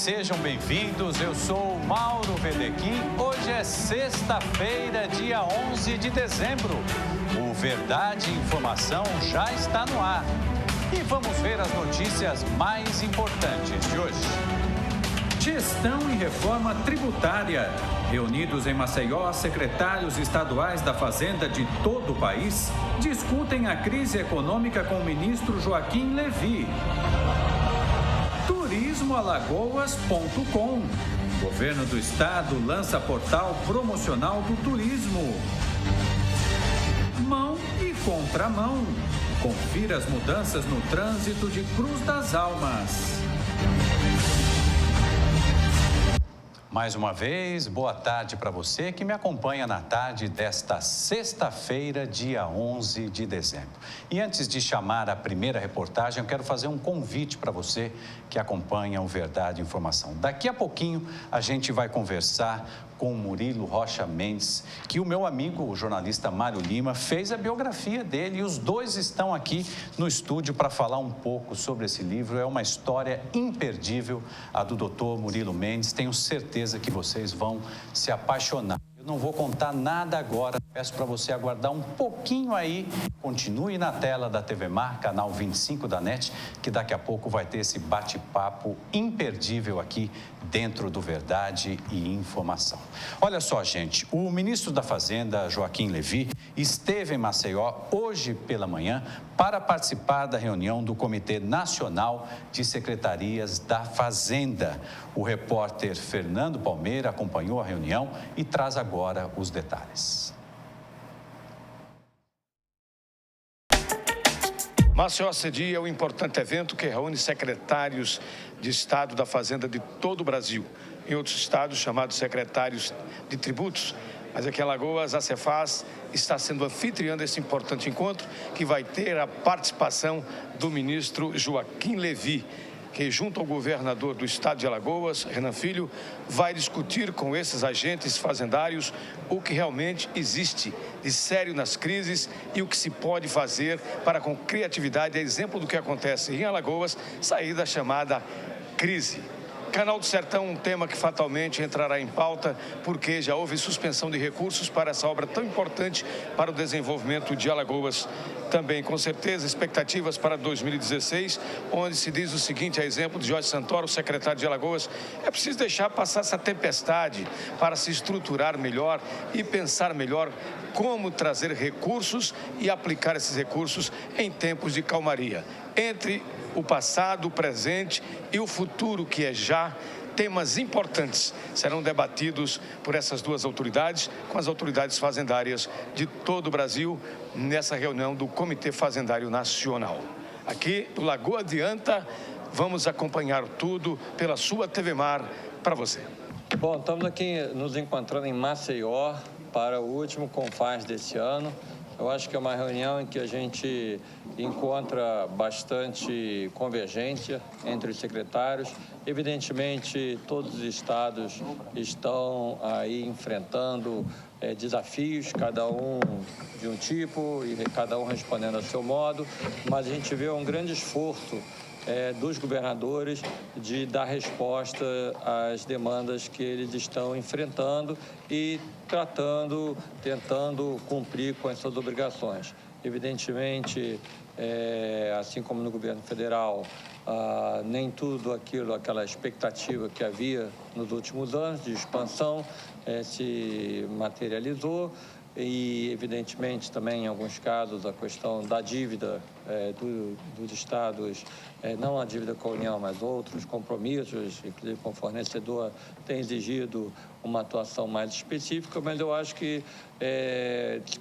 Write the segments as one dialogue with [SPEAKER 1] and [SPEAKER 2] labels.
[SPEAKER 1] sejam bem-vindos. Eu sou o Mauro Vedequim. Hoje é sexta-feira, dia 11 de dezembro. O Verdade e Informação já está no ar. E vamos ver as notícias mais importantes de hoje. Gestão e reforma tributária. Reunidos em Maceió, secretários estaduais da Fazenda de todo o país discutem a crise econômica com o ministro Joaquim Levy. Turismoalagoas.com. Governo do Estado lança portal promocional do turismo. Mão e contramão. Confira as mudanças no trânsito de Cruz das Almas. Mais uma vez, boa tarde para você que me acompanha na tarde desta sexta-feira, dia 11 de dezembro. E antes de chamar a primeira reportagem, eu quero fazer um convite para você que acompanha o Verdade e Informação. Daqui a pouquinho a gente vai conversar com o Murilo Rocha Mendes, que o meu amigo, o jornalista Mário Lima, fez a biografia dele e os dois estão aqui no estúdio para falar um pouco sobre esse livro. É uma história imperdível, a do doutor Murilo Mendes. Tenho certeza que vocês vão se apaixonar. Eu não vou contar nada agora, peço para você aguardar um pouquinho aí. Continue na tela da TV Mar, canal 25 da NET, que daqui a pouco vai ter esse bate-papo imperdível aqui dentro do Verdade e Informação. Olha só, gente, o ministro da Fazenda, Joaquim Levy, esteve em Maceió hoje pela manhã para participar da reunião do Comitê Nacional de Secretarias da Fazenda. O repórter Fernando Palmeira acompanhou a reunião e traz agora os detalhes.
[SPEAKER 2] Maceió cedia um importante evento que reúne secretários de Estado da Fazenda de todo o Brasil. Em outros estados, chamados secretários de tributos. Mas aqui em Alagoas, a Cefaz está sendo anfitriã desse importante encontro, que vai ter a participação do ministro Joaquim Levy, que junto ao governador do estado de Alagoas, Renan Filho, vai discutir com esses agentes fazendários o que realmente existe de sério nas crises e o que se pode fazer para, com criatividade, a exemplo do que acontece em Alagoas, sair da chamada crise. Canal do Sertão, um tema que fatalmente entrará em pauta, porque já houve suspensão de recursos para essa obra tão importante para o desenvolvimento de Alagoas. Também, com certeza, expectativas para 2016, onde se diz o seguinte, a exemplo de Jorge Santoro, secretário de Alagoas: é preciso deixar passar essa tempestade para se estruturar melhor e pensar melhor como trazer recursos e aplicar esses recursos em tempos de calmaria. Entre o passado, o presente e o futuro, que é já, temas importantes serão debatidos por essas duas autoridades, com as autoridades fazendárias de todo o Brasil, nessa reunião do Comitê Fazendário Nacional. Aqui no Lagoa de Anta, vamos acompanhar tudo pela sua TV Mar para você.
[SPEAKER 3] Bom, estamos aqui nos encontrando em Maceió para o último Confaz desse ano. Eu acho que é uma reunião em que a gente encontra bastante convergência entre os secretários. Evidentemente, todos os estados estão aí enfrentando desafios, cada um de um tipo e cada um respondendo a seu modo, mas a gente vê um grande esforço dos governadores de dar resposta às demandas que eles estão enfrentando e tentando cumprir com as suas obrigações. Evidentemente, assim como no governo federal, nem tudo aquela expectativa que havia nos últimos anos de expansão se materializou. E, evidentemente, também, em alguns casos, a questão da dívida dos estados, não a dívida com a União, mas outros compromissos, inclusive com o fornecedor, tem exigido uma atuação mais específica, mas eu acho que,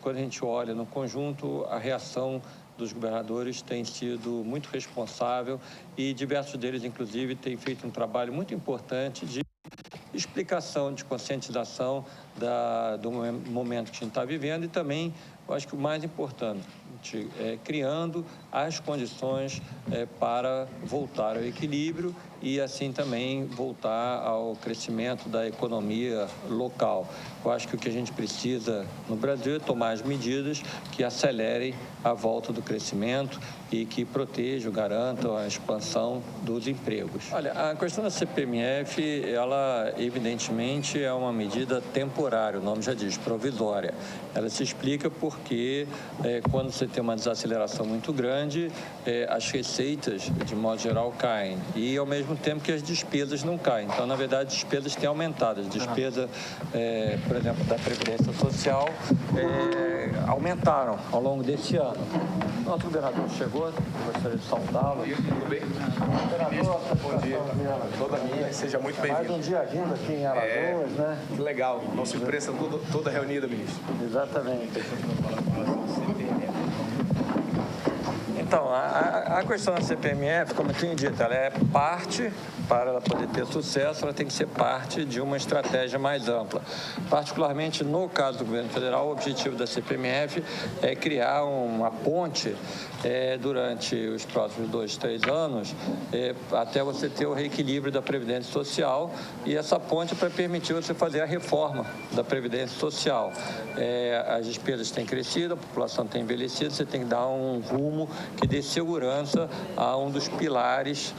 [SPEAKER 3] quando a gente olha no conjunto, a reação dos governadores tem sido muito responsável e diversos deles, inclusive, têm feito um trabalho muito importante de explicação, de conscientização do momento que a gente está vivendo e também, eu acho que o mais importante, criando as condições para voltar ao equilíbrio e assim também voltar ao crescimento da economia local. Eu acho que o que a gente precisa no Brasil é tomar as medidas que acelerem a volta do crescimento e que protejam, garantam a expansão dos empregos. Olha, a questão da CPMF, ela evidentemente é uma medida temporária, o nome já diz, provisória. Ela se explica porque quando você tem uma desaceleração muito grande, as receitas, de modo geral, caem e ao mesmo tempo que as despesas não caem. Então, na verdade, as despesas têm aumentado. As despesas, por exemplo, da Previdência Social aumentaram ao longo desse ano. Nosso governador chegou, gostaria de saudá-lo.
[SPEAKER 4] Tudo bem?
[SPEAKER 3] Governador,
[SPEAKER 4] bom dia. Toda minha, seja muito bem-vindo.
[SPEAKER 3] mais um dia vindo aqui em Alagoas, né?
[SPEAKER 4] Que legal. Nossa imprensa toda reunida, ministro.
[SPEAKER 3] Exatamente. Então, a questão da CPMF, como eu tinha dito, ela é parte, para ela poder ter sucesso, ela tem que ser parte de uma estratégia mais ampla. Particularmente no caso do governo federal, o objetivo da CPMF é criar uma ponte durante os próximos 2, 3 anos, até você ter o reequilíbrio da Previdência Social, e essa ponte é para permitir você fazer a reforma da Previdência Social. As despesas têm crescido, a população tem envelhecido, você tem que dar um rumo que dê segurança a um dos pilares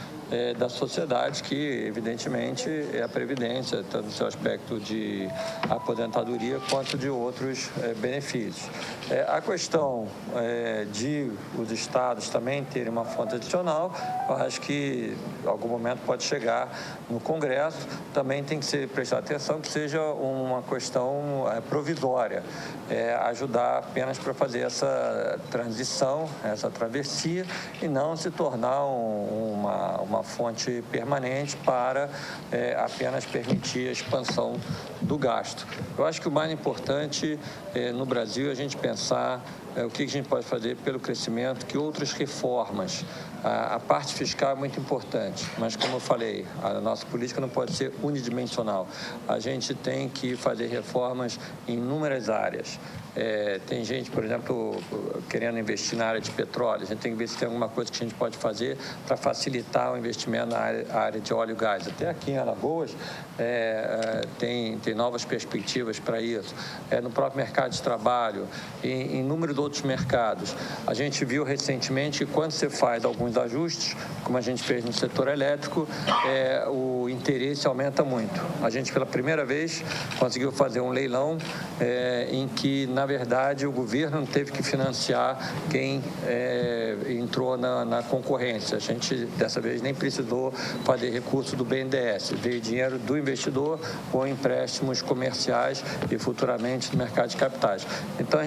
[SPEAKER 3] da sociedade, que evidentemente é a Previdência, tanto no seu aspecto de aposentadoria quanto de outros benefícios. A questão de os estados também terem uma fonte adicional, eu acho que em algum momento pode chegar no Congresso, também tem que ser prestar atenção que seja uma questão provisória, ajudar apenas para fazer essa transição, essa travessia, e não se tornar uma fonte permanente para apenas permitir a expansão do gasto. Eu acho que o mais importante no Brasil é a gente pensar o que a gente pode fazer pelo crescimento, que outras reformas. A parte fiscal é muito importante, mas como eu falei, a nossa política não pode ser unidimensional. A gente tem que fazer reformas em inúmeras áreas. Tem gente, por exemplo, querendo investir na área de petróleo. A gente tem que ver se tem alguma coisa que a gente pode fazer para facilitar o investimento na área de óleo e gás. Até aqui em Alagoas tem novas perspectivas para isso. No próprio mercado de trabalho, em número de outros mercados. A gente viu recentemente que quando você faz alguns ajustes, como a gente fez no setor elétrico, o interesse aumenta muito. A gente, pela primeira vez, conseguiu fazer um leilão em que, na verdade, o governo não teve que financiar quem entrou na concorrência. A gente, dessa vez, nem precisou fazer recurso do BNDES. Veio dinheiro do investidor com empréstimos comerciais e, futuramente, no mercado de capitais. Então, a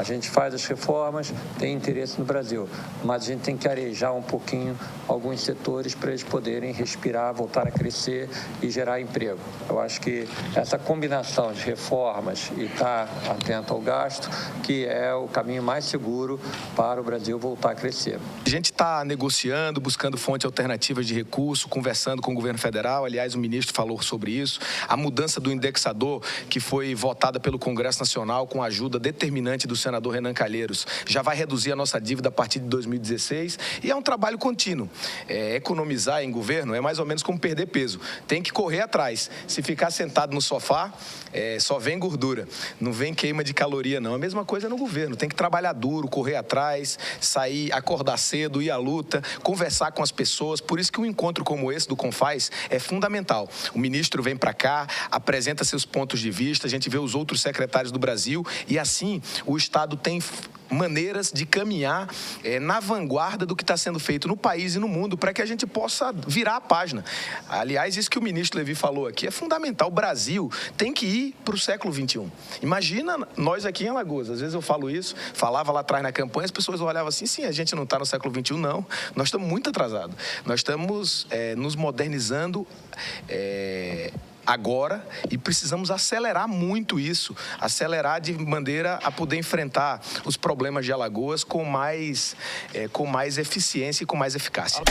[SPEAKER 3] gente faz as reformas, tem interesse no Brasil, mas a gente tem que arejar um pouquinho alguns setores para eles poderem respirar, voltar a crescer e gerar emprego. Eu acho que essa combinação de reformas e estar atento ao gasto, que é o caminho mais seguro para o Brasil voltar a crescer.
[SPEAKER 4] A gente está negociando, buscando fontes alternativas de recurso, conversando com o governo federal. Aliás, o ministro falou sobre isso. A mudança do indexador, que foi votada pelo Congresso Nacional com a ajuda determinante do senador Renan Calheiros, já vai reduzir a nossa dívida a partir de 2016 e é um trabalho contínuo. Economizar em governo é mais ou menos como perder peso. Tem que correr atrás. Se ficar sentado no sofá, só vem gordura. Não vem queima de caloria, não. A mesma coisa no governo. Tem que trabalhar duro, correr atrás, sair, acordar cedo, ir à luta, conversar com as pessoas. Por isso que um encontro como esse do Confaz é fundamental. O ministro vem para cá, apresenta seus pontos de vista, a gente vê os outros secretários do Brasil e assim o Estado tem maneiras de caminhar na vanguarda do que está sendo feito no país e no mundo para que a gente possa virar a página. Aliás, isso que o ministro Levi falou aqui é fundamental. O Brasil tem que ir para o século XXI. Imagina nós aqui em Alagoas. Às vezes eu falo isso, falava lá atrás na campanha, as pessoas olhavam assim, sim, a gente não está no século XXI, não. Nós estamos muito atrasados. Nós estamos nos modernizando agora e precisamos acelerar muito isso, acelerar de maneira a poder enfrentar os problemas de Alagoas com mais eficiência e com mais eficácia.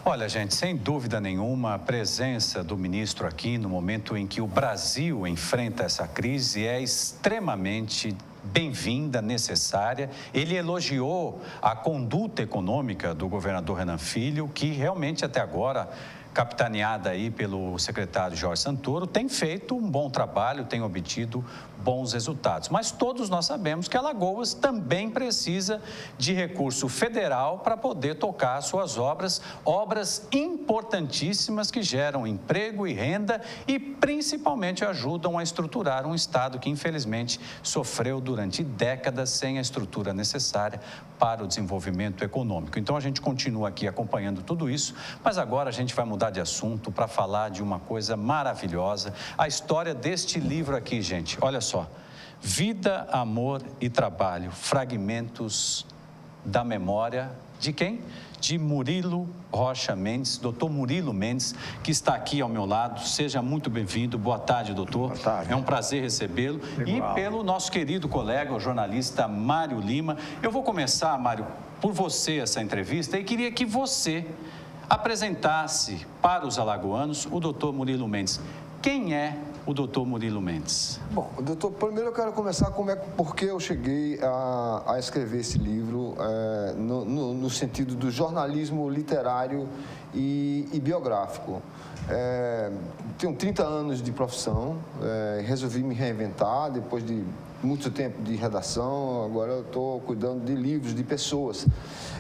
[SPEAKER 1] Olha, gente, sem dúvida nenhuma, a presença do ministro aqui no momento em que o Brasil enfrenta essa crise é extremamente bem-vinda, necessária. Ele elogiou a conduta econômica do governador Renan Filho, que realmente até agora, capitaneada aí pelo secretário Jorge Santoro, tem feito um bom trabalho, tem obtido bons resultados. Mas todos nós sabemos que Alagoas também precisa de recurso federal para poder tocar suas obras importantíssimas que geram emprego e renda e principalmente ajudam a estruturar um estado que infelizmente sofreu durante décadas sem a estrutura necessária para o desenvolvimento econômico. Então a gente continua aqui acompanhando tudo isso, mas agora a gente vai mudar de assunto para falar de uma coisa maravilhosa, a história deste livro aqui, gente. Olha só. Vida, Amor e Trabalho, fragmentos da memória de quem? De Murilo Rocha Mendes, doutor Murilo Mendes, que está aqui ao meu lado. Seja muito bem-vindo. Boa tarde, doutor.
[SPEAKER 5] Boa tarde.
[SPEAKER 1] É um prazer recebê-lo. E pelo nosso querido colega, o jornalista Mário Lima. Eu vou começar, Mário, por você essa entrevista e queria que você apresentasse para os alagoanos o doutor Murilo Mendes. Quem é o doutor Murilo Mendes?
[SPEAKER 5] Bom, doutor, primeiro eu quero começar por que eu cheguei a escrever esse livro no sentido do jornalismo literário e biográfico. Tenho 30 anos de profissão, resolvi me reinventar depois de muito tempo de redação, agora eu estou cuidando de livros, de pessoas.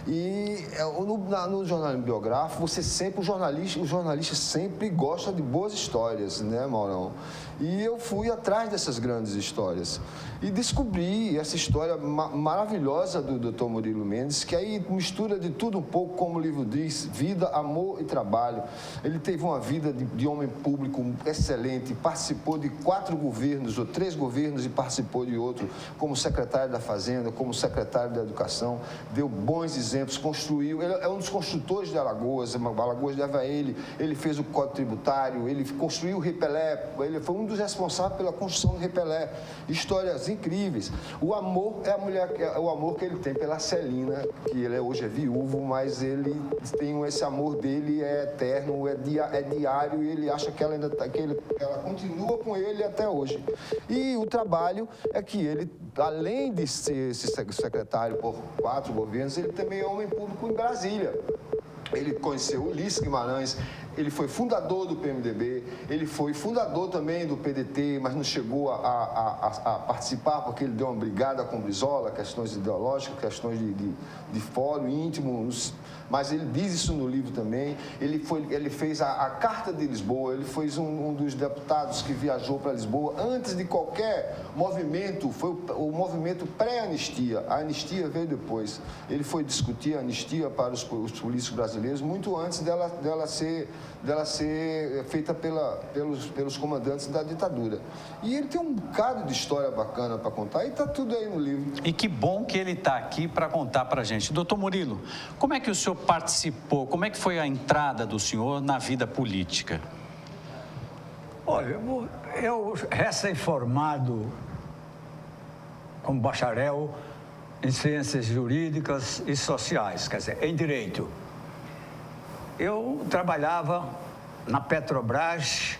[SPEAKER 5] E no jornalismo biográfico, o jornalista sempre gosta de boas histórias, né, Maurão? E eu fui atrás dessas grandes histórias e descobri essa história maravilhosa do Dr. Murilo Mendes, que aí mistura de tudo um pouco, como o livro diz, vida, amor e trabalho. Ele teve uma vida de homem público excelente, participou de 4 governos ou 3 governos e participou de outro, como secretário da Fazenda, como secretário da Educação, deu bons exemplos, construiu, ele é um dos construtores de Alagoas deve a ele fez o Código Tributário, ele construiu o Repelé, ele foi um dos responsáveis pela construção do Repelé. Histórias incríveis. O amor é o amor que ele tem pela Celina, que ele hoje é viúvo, mas ele tem esse amor dele, é eterno, é diário, e ele acha que ela continua com ele até hoje. E o trabalho é que ele, além de ser esse secretário por 4 governos, ele também é homem público em Brasília. Ele conheceu Ulisses Guimarães, ele foi fundador do PMDB, ele foi fundador também do PDT, mas não chegou a participar porque ele deu uma brigada com Brizola, questões ideológicas, questões de fórum íntimo, mas ele diz isso no livro também. Ele fez a Carta de Lisboa, ele foi um dos deputados que viajou para Lisboa antes de qualquer movimento, foi o movimento pré-anistia, a anistia veio depois. Ele foi discutir a anistia para os políticos brasileiros muito antes dela ser feita pelos comandantes da ditadura. E ele tem um bocado de história bacana para contar e está tudo aí no livro.
[SPEAKER 1] E que bom que ele está aqui para contar para a gente. Doutor Murilo, como é que o senhor participou, como é que foi a entrada do senhor na vida política?
[SPEAKER 6] Olha, eu recém-formado como bacharel em ciências jurídicas e sociais, quer dizer, em direito. Eu trabalhava na Petrobras,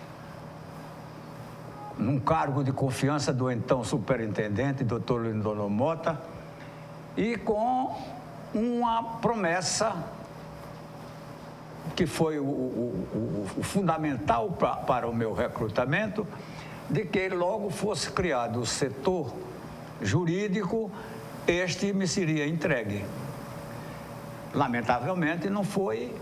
[SPEAKER 6] num cargo de confiança do então superintendente, doutor Lindolfo Mota, e com uma promessa que foi o fundamental para o meu recrutamento, de que logo fosse criado o setor jurídico, este me seria entregue. Lamentavelmente não foi,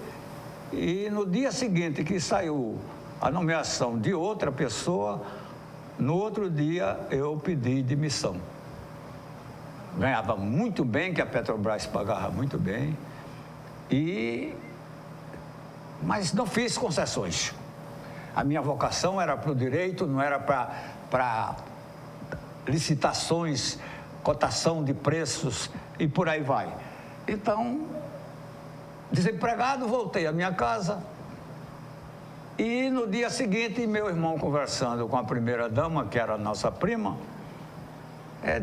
[SPEAKER 6] e no dia seguinte que saiu a nomeação de outra pessoa, no outro dia eu pedi demissão. Ganhava muito bem, que a Petrobras pagava muito bem, mas não fiz concessões. A minha vocação era para o direito, não era para licitações, cotação de preços e por aí vai. Então, desempregado, voltei à minha casa e no dia seguinte, meu irmão conversando com a primeira-dama, que era a nossa prima,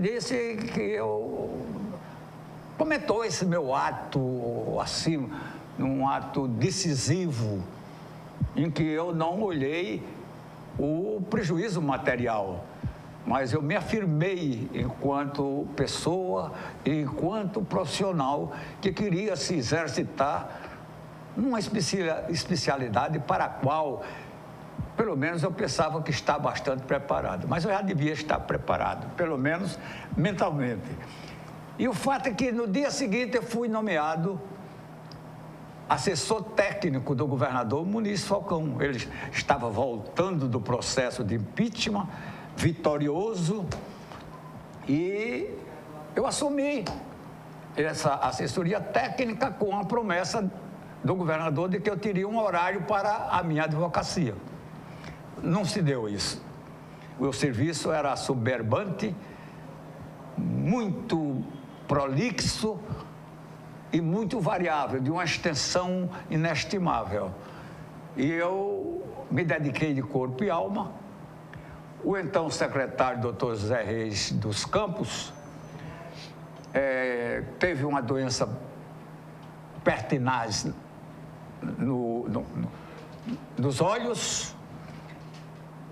[SPEAKER 6] disse que comentou esse meu ato, assim, um ato decisivo, em que eu não olhei o prejuízo material. mas eu me afirmei enquanto pessoa e enquanto profissional que queria se exercitar numa especialidade para a qual, pelo menos, eu pensava que estava bastante preparado. Mas eu já devia estar preparado, pelo menos mentalmente. E o fato é que no dia seguinte eu fui nomeado assessor técnico do governador Muniz Falcão. Ele estava voltando do processo de impeachment, vitorioso, e eu assumi essa assessoria técnica com a promessa do governador de que eu teria um horário para a minha advocacia. Não se deu isso. O serviço era soberbante, muito prolixo e muito variável, de uma extensão inestimável. E eu me dediquei de corpo e alma. O então secretário, doutor Zé Reis dos Campos, teve uma doença pertinaz nos olhos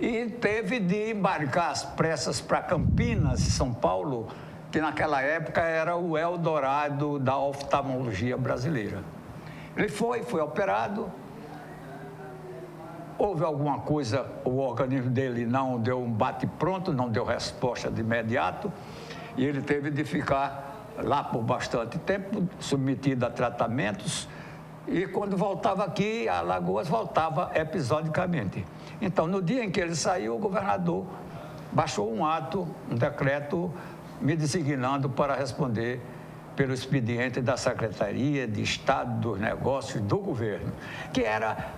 [SPEAKER 6] e teve de embarcar às pressas para Campinas, São Paulo, que naquela época era o Eldorado da oftalmologia brasileira. Ele foi operado. Houve alguma coisa, o organismo dele não deu um bate-pronto, não deu resposta de imediato, e ele teve de ficar lá por bastante tempo, submetido a tratamentos, e quando voltava aqui, a Alagoas voltava episodicamente. Então, no dia em que ele saiu, o governador baixou um decreto, me designando para responder pelo expediente da Secretaria de Estado dos Negócios do governo, que era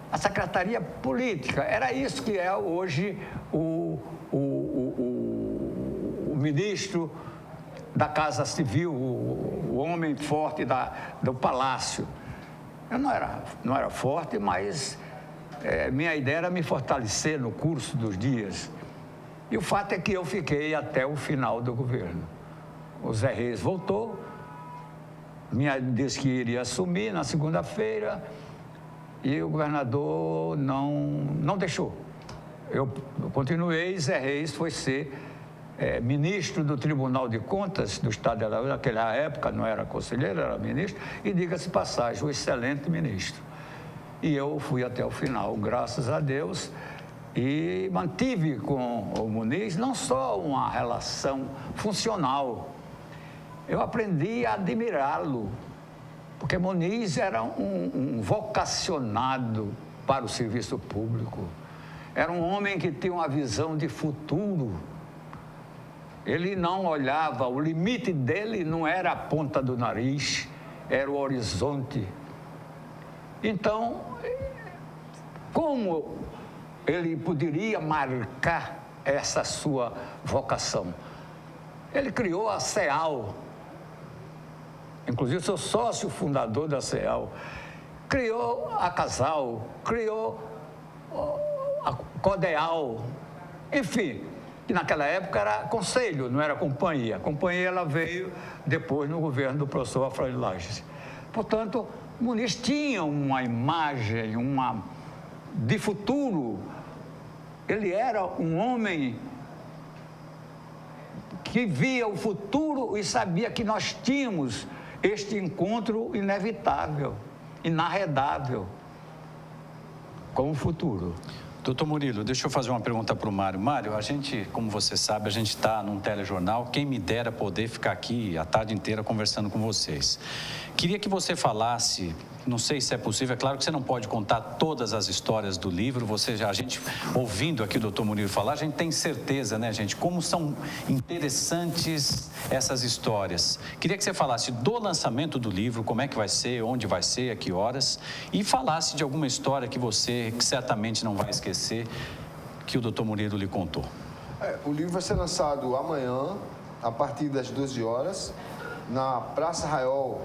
[SPEAKER 6] a Secretaria Política. Era isso que é hoje o ministro da Casa Civil, o homem forte do Palácio. Eu não era forte, mas minha ideia era me fortalecer no curso dos dias. E o fato é que eu fiquei até o final do governo. O Zé Reis voltou, disse que iria assumir na segunda-feira, e o governador não deixou. Eu continuei, Zé Reis foi ser ministro do Tribunal de Contas do Estado de Alagoas. Naquela época não era conselheiro, era ministro, e diga-se passagem, um excelente ministro. E eu fui até o final, graças a Deus, e mantive com o Muniz não só uma relação funcional, eu aprendi a admirá-lo, porque Muniz era um vocacionado para o serviço público. Era um homem que tinha uma visão de futuro. Ele não olhava, o limite dele não era a ponta do nariz, era o horizonte. Então, como ele poderia marcar essa sua vocação? Ele criou a CEAL. Inclusive, sou sócio fundador da CEAL. Criou a Casal, criou a Codeal, enfim, que naquela época era conselho, não era companhia. A companhia ela veio depois no governo do professor Alfredo Lages. Portanto, Muniz tinha uma imagem de futuro. Ele era um homem que via o futuro e sabia que nós tínhamos este encontro inevitável, inarredável com o futuro.
[SPEAKER 1] Doutor Murilo, deixa eu fazer uma pergunta para o Mário. Mário, a gente, como você sabe, a gente está num telejornal. Quem me dera poder ficar aqui a tarde inteira conversando com vocês. Queria que você falasse, não sei se é possível, é claro que você não pode contar todas as histórias do livro, a gente, ouvindo aqui o doutor Murilo falar, a gente tem certeza, né, gente, como são interessantes essas histórias. Queria que você falasse do lançamento do livro, como é que vai ser, onde vai ser, a que horas, e falasse de alguma história que certamente não vai esquecer, que o doutor Murilo lhe contou.
[SPEAKER 5] O livro vai ser lançado amanhã, a partir das 12 horas, na Praça Raiol,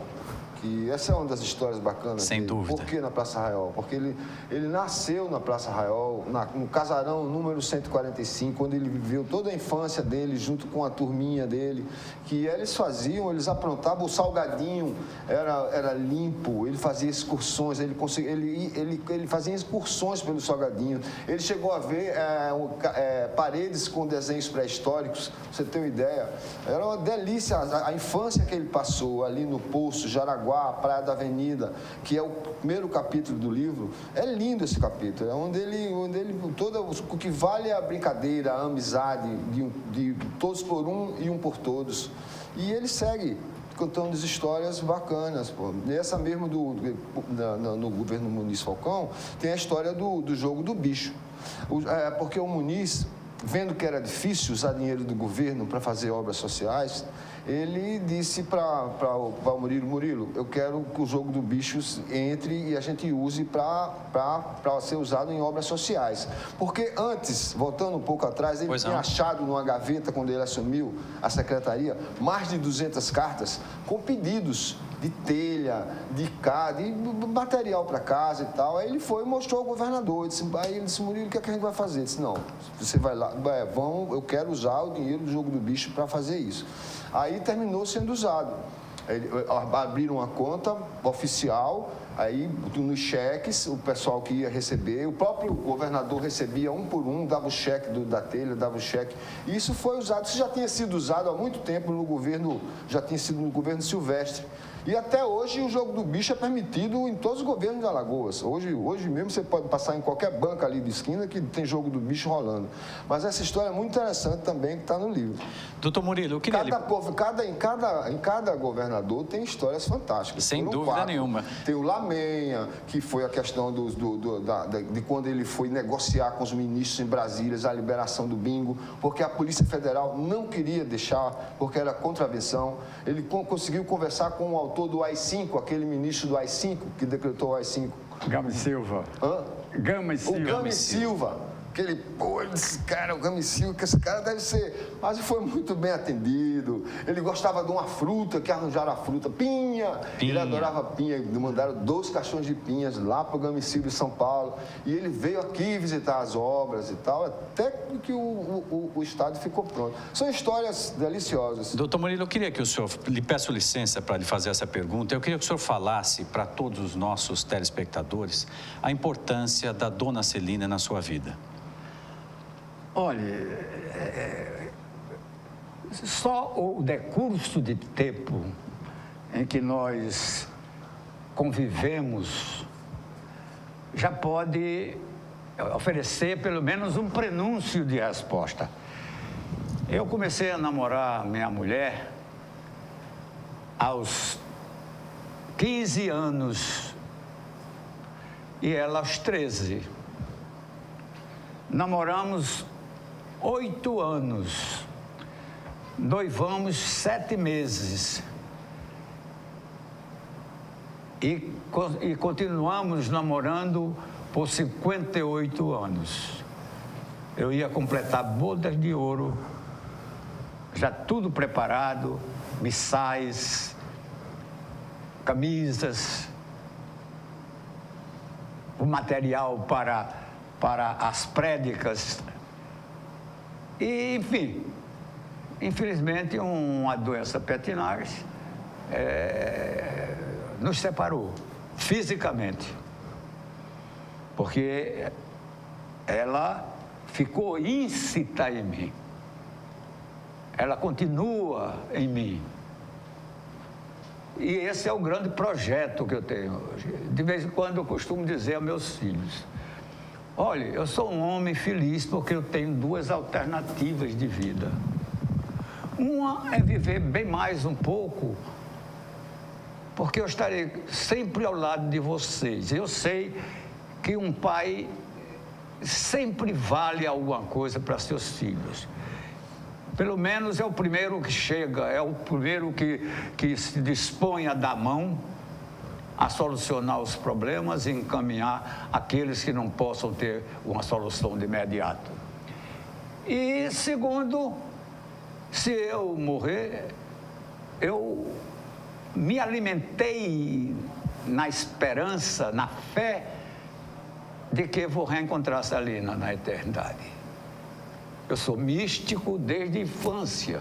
[SPEAKER 5] que essa é uma das histórias bacanas
[SPEAKER 1] Sem
[SPEAKER 5] dele.
[SPEAKER 1] dúvida.
[SPEAKER 5] Por que na Praça Arraiol? Porque ele nasceu na Praça Arraiol, no casarão número 145, onde ele viveu toda a infância dele, junto com a turminha dele, que eles aprontavam, o salgadinho era limpo, ele fazia excursões, ele fazia excursões pelo salgadinho. Ele chegou a ver paredes com desenhos pré-históricos, pra você ter uma ideia. Era uma delícia a infância que ele passou ali no Poço, Jaraguá, Praia da Avenida, que é o primeiro capítulo do livro. É lindo esse capítulo, é onde o que vale é a brincadeira, a amizade, de todos por um e um por todos. E ele segue contando as histórias bacanas, pô. Nessa mesmo no governo Muniz Falcão, tem a história do jogo do bicho. Porque o Muniz, vendo que era difícil usar dinheiro do governo para fazer obras sociais, ele disse para o Murilo, eu quero que o jogo do bicho entre e a gente use para ser usado em obras sociais. Porque antes, voltando um pouco atrás, ele tinha achado numa gaveta, quando ele assumiu a secretaria, mais de 200 cartas com pedidos de telha, de material para casa e tal. Aí ele foi e mostrou ao governador. Aí ele disse, Murilo, o que é que a gente vai fazer? Ele disse, não, você vai lá, eu quero usar o dinheiro do jogo do bicho para fazer isso. Aí terminou sendo usado. Abriram uma conta oficial, aí nos cheques, o pessoal que ia receber, o próprio governador recebia um por um, dava o cheque da telha, dava o cheque. E isso foi usado, isso já tinha sido usado há muito tempo no governo, já tinha sido no governo Silvestre. E até hoje o jogo do bicho é permitido em todos os governos de Alagoas. Hoje mesmo você pode passar em qualquer banca ali de esquina que tem jogo do bicho rolando. Mas essa história é muito interessante também, que está no livro.
[SPEAKER 1] Doutor Murilo, eu queria...
[SPEAKER 5] Em cada governador tem histórias fantásticas.
[SPEAKER 1] Sem dúvida nenhuma.
[SPEAKER 5] Tem o Lamenha, que foi a questão de quando ele foi negociar com os ministros em Brasília a liberação do bingo, porque a Polícia Federal não queria deixar, porque era contravenção. Ele conseguiu conversar com o autor do AI-5, aquele ministro do AI-5, que decretou o AI-5.
[SPEAKER 6] Gama e Silva.
[SPEAKER 5] Hã?
[SPEAKER 6] Gama e Silva.
[SPEAKER 5] O Gama e Silva. Ele disse, cara, o Gama e Silva, que esse cara deve ser... Mas ele foi muito bem atendido. Ele gostava de uma fruta, que arranjaram a fruta, pinha. Ele adorava pinha. Mandaram 2 caixões de pinhas lá para o Gama e Silva em São Paulo. E ele veio aqui visitar as obras e tal, até que o estádio ficou pronto. São histórias deliciosas.
[SPEAKER 1] Doutor Murilo, eu queria que o senhor, lhe peço licença para lhe fazer essa pergunta, eu queria que o senhor falasse para todos os nossos telespectadores a importância da Dona Celina na sua vida.
[SPEAKER 6] Olha, só o decurso de tempo em que nós convivemos já pode oferecer pelo menos um prenúncio de resposta. Eu comecei a namorar minha mulher aos 15 anos e ela aos 13. Namoramos 8 anos, noivamos 7 meses e continuamos namorando por 58 anos. Eu ia completar bodas de ouro, já tudo preparado, missais, camisas, o material para as prédicas. E, enfim, infelizmente, uma doença pertinaz nos separou fisicamente, porque ela ficou íncita em mim, ela continua em mim. E esse é o grande projeto que eu tenho hoje. De vez em quando eu costumo dizer aos meus filhos, olha, eu sou um homem feliz porque eu tenho 2 alternativas de vida. Uma é viver bem mais um pouco, porque eu estarei sempre ao lado de vocês. Eu sei que um pai sempre vale alguma coisa para seus filhos. Pelo menos é o primeiro que chega, é o primeiro que se dispõe a dar mão, a solucionar os problemas e encaminhar aqueles que não possam ter uma solução de imediato. E segundo, se eu morrer, eu me alimentei na esperança, na fé de que vou reencontrar Celina na eternidade. Eu sou místico desde a infância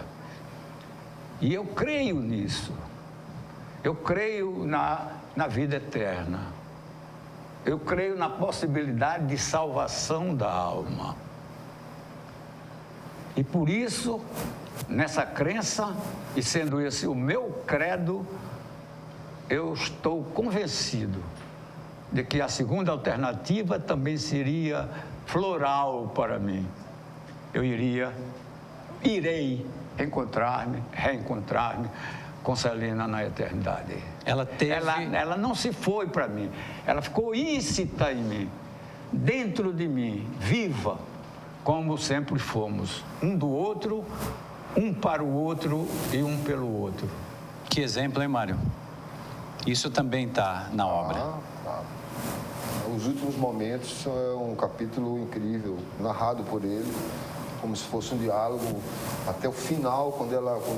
[SPEAKER 6] e eu creio nisso. Eu creio na vida eterna. Eu creio na possibilidade de salvação da alma. E por isso, nessa crença, e sendo esse o meu credo, eu estou convencido de que a segunda alternativa também seria floral para mim. Eu irei reencontrar-me com Celina na eternidade. Ela não se foi para mim, ela ficou íncita em mim, dentro de mim, viva, como sempre fomos, um do outro, um para o outro e um pelo outro.
[SPEAKER 1] Que exemplo, hein, Mário? Isso também está na obra.
[SPEAKER 5] Os últimos momentos é um capítulo incrível, narrado por ele, como se fosse um diálogo, até o final, quando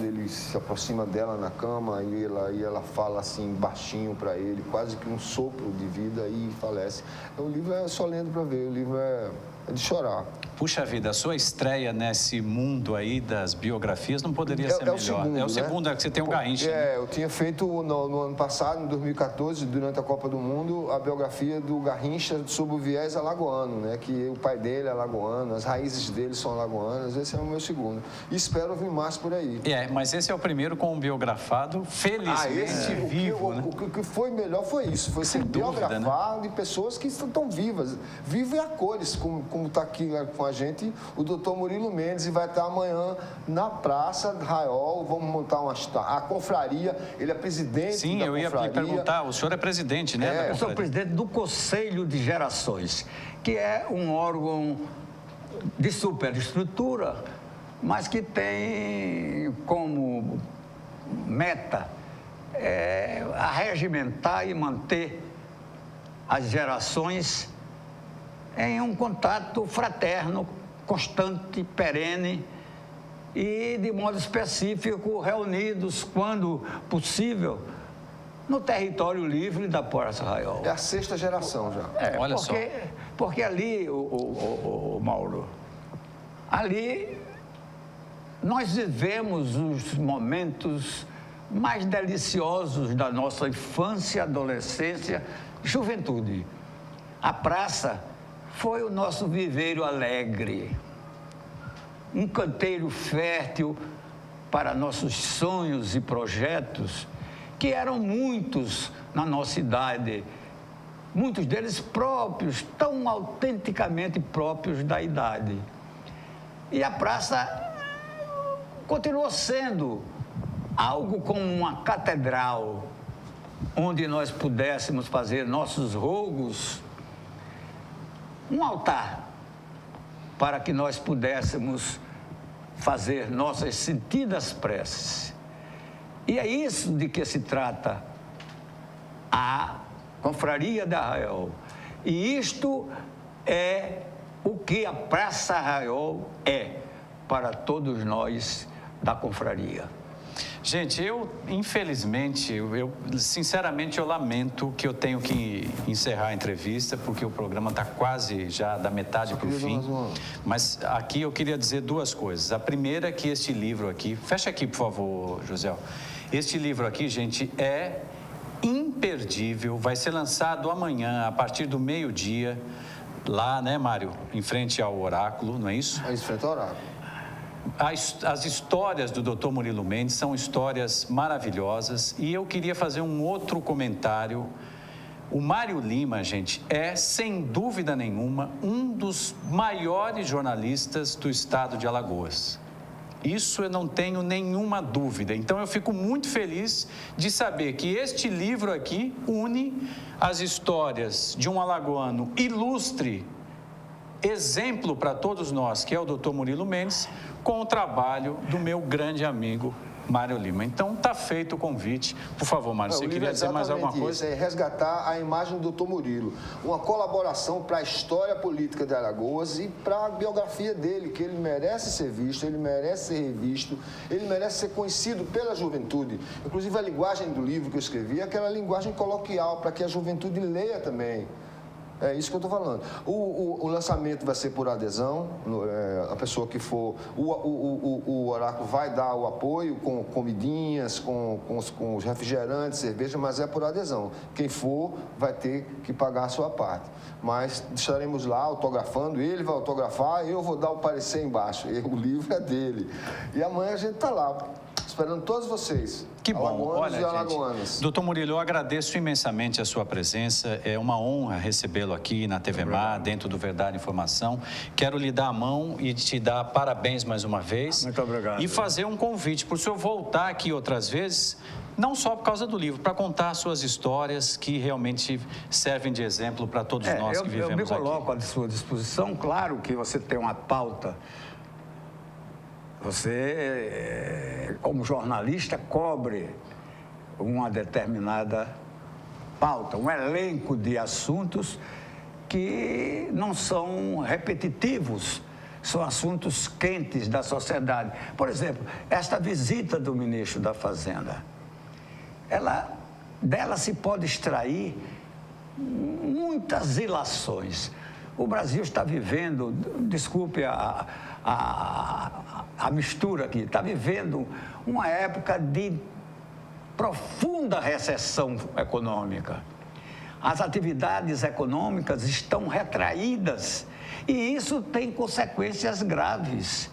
[SPEAKER 5] ele se aproxima dela na cama e ela fala assim baixinho para ele, quase que um sopro de vida e falece. O livro é só lendo para ver, o livro é de chorar.
[SPEAKER 1] Puxa vida, a sua estreia nesse mundo aí das biografias não poderia ser melhor.
[SPEAKER 5] O segundo,
[SPEAKER 1] é que você tem um Garrincha.
[SPEAKER 5] Eu tinha feito no ano passado, em 2014, durante a Copa do Mundo, a biografia do Garrincha sob o viés alagoano, né? Que o pai dele é alagoano, as raízes dele são alagoanas. Esse é o meu segundo. E espero vir mais por aí.
[SPEAKER 1] Mas esse é o primeiro com um biografado felizmente vivo, né?
[SPEAKER 5] O que foi melhor foi isso, foi ser biografado, né? De pessoas que estão vivas, vivas e a cores, como está aqui com a gente o doutor Murilo Mendes, e vai estar amanhã na Praça do Raiol. Vamos montar a confraria, ele é presidente.
[SPEAKER 1] Sim,
[SPEAKER 5] da
[SPEAKER 1] eu ia
[SPEAKER 5] confraria.
[SPEAKER 1] lhe perguntar, o senhor é presidente, né?
[SPEAKER 6] Eu sou presidente do Conselho de Gerações, que é um órgão de superestrutura, mas que tem como meta arregimentar e manter as gerações em um contato fraterno, constante, perene e, de modo específico, reunidos, quando possível, no território livre da Praça Raiol.
[SPEAKER 5] É a 6ª geração já.
[SPEAKER 1] Olha só.
[SPEAKER 6] Porque ali, o Mauro, ali nós vivemos os momentos mais deliciosos da nossa infância, adolescência, juventude. A praça foi o nosso viveiro alegre, um canteiro fértil para nossos sonhos e projetos, que eram muitos na nossa idade, muitos deles próprios, tão autenticamente próprios da idade. E a praça continuou sendo algo como uma catedral, onde nós pudéssemos fazer nossos rogos, um altar para que nós pudéssemos fazer nossas sentidas preces. E é isso de que se trata a Confraria da Raiol. E isto é o que a Praça Raiol é para todos nós da confraria.
[SPEAKER 1] Gente, infelizmente, sinceramente, eu lamento que eu tenho que encerrar a entrevista, porque o programa está quase já da metade para o fim. Mas aqui eu queria dizer duas coisas. A primeira é que este livro aqui... Fecha aqui, por favor, José. Este livro aqui, gente, é imperdível. Vai ser lançado amanhã, a partir do meio-dia, lá, né, Mário? Em frente ao Oráculo, não é isso?
[SPEAKER 5] Em frente ao Oráculo.
[SPEAKER 1] As histórias do Dr. Murilo Mendes são histórias maravilhosas, e eu queria fazer um outro comentário. O Mário Lima, gente, é, sem dúvida nenhuma, um dos maiores jornalistas do estado de Alagoas. Isso eu não tenho nenhuma dúvida. Então, eu fico muito feliz de saber que este livro aqui une as histórias de um alagoano ilustre, exemplo para todos nós, que é o Dr. Murilo Mendes, com o trabalho do meu grande amigo Mário Lima. Então, está feito o convite. Por favor, Mário, você queria dizer mais alguma coisa?
[SPEAKER 5] É resgatar a imagem do Dr. Murilo. Uma colaboração para a história política de Alagoas e para a biografia dele, que ele merece ser visto, ele merece ser revisto, ele merece ser conhecido pela juventude. Inclusive, a linguagem do livro que eu escrevi é aquela linguagem coloquial, para que a juventude leia também. É isso que eu estou falando. O lançamento vai ser por adesão, a pessoa que for... O Oráculo vai dar o apoio com comidinhas, com os refrigerantes, cerveja, mas é por adesão. Quem for vai ter que pagar a sua parte. Mas estaremos lá autografando, ele vai autografar, eu vou dar o parecer embaixo. O livro é dele. E amanhã a gente está lá, esperando todos vocês.
[SPEAKER 1] Que bom.
[SPEAKER 5] Alagoanos
[SPEAKER 1] Olha,
[SPEAKER 5] e alagoanas.
[SPEAKER 1] gente, doutor Murilo, eu agradeço imensamente a sua presença. É uma honra recebê-lo aqui na TV Mar, dentro do Verdade Informação. Quero lhe dar a mão e te dar parabéns mais uma vez.
[SPEAKER 6] Muito obrigado.
[SPEAKER 1] E fazer um convite para o senhor voltar aqui outras vezes, não só por causa do livro, para contar suas histórias que realmente servem de exemplo para todos nós que vivemos aqui.
[SPEAKER 6] Eu me coloco à sua disposição. Claro que você tem uma pauta. Você, como jornalista, cobre uma determinada pauta, um elenco de assuntos que não são repetitivos, são assuntos quentes da sociedade. Por exemplo, esta visita do ministro da Fazenda, dela se pode extrair muitas ilações. O Brasil está vivendo, desculpe a mistura aqui, está vivendo uma época de profunda recessão econômica. As atividades econômicas estão retraídas e isso tem consequências graves.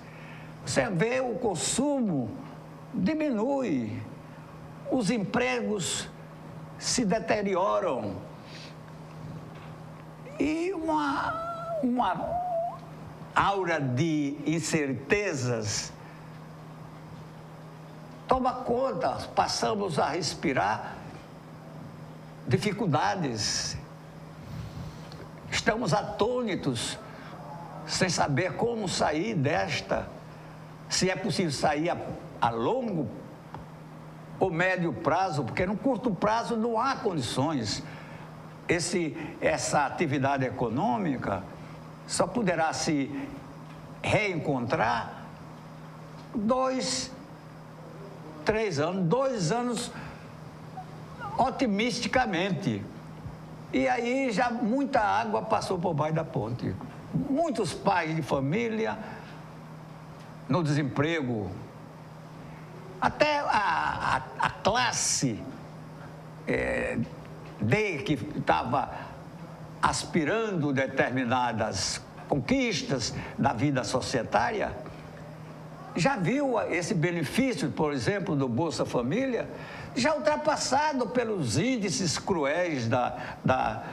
[SPEAKER 6] Você vê o consumo diminui, os empregos se deterioram e uma aura de incertezas toma conta, passamos a respirar dificuldades, estamos atônitos, sem saber como sair desta, se é possível sair a longo ou médio prazo, porque no curto prazo não há condições. Essa atividade econômica só poderá se reencontrar 2, 3 anos, 2 anos otimisticamente. E aí já muita água passou por baixo da ponte. Muitos pais de família no desemprego. Até a classe D, que estava aspirando determinadas conquistas da vida societária, já viu esse benefício, por exemplo, do Bolsa Família, já ultrapassado pelos índices cruéis da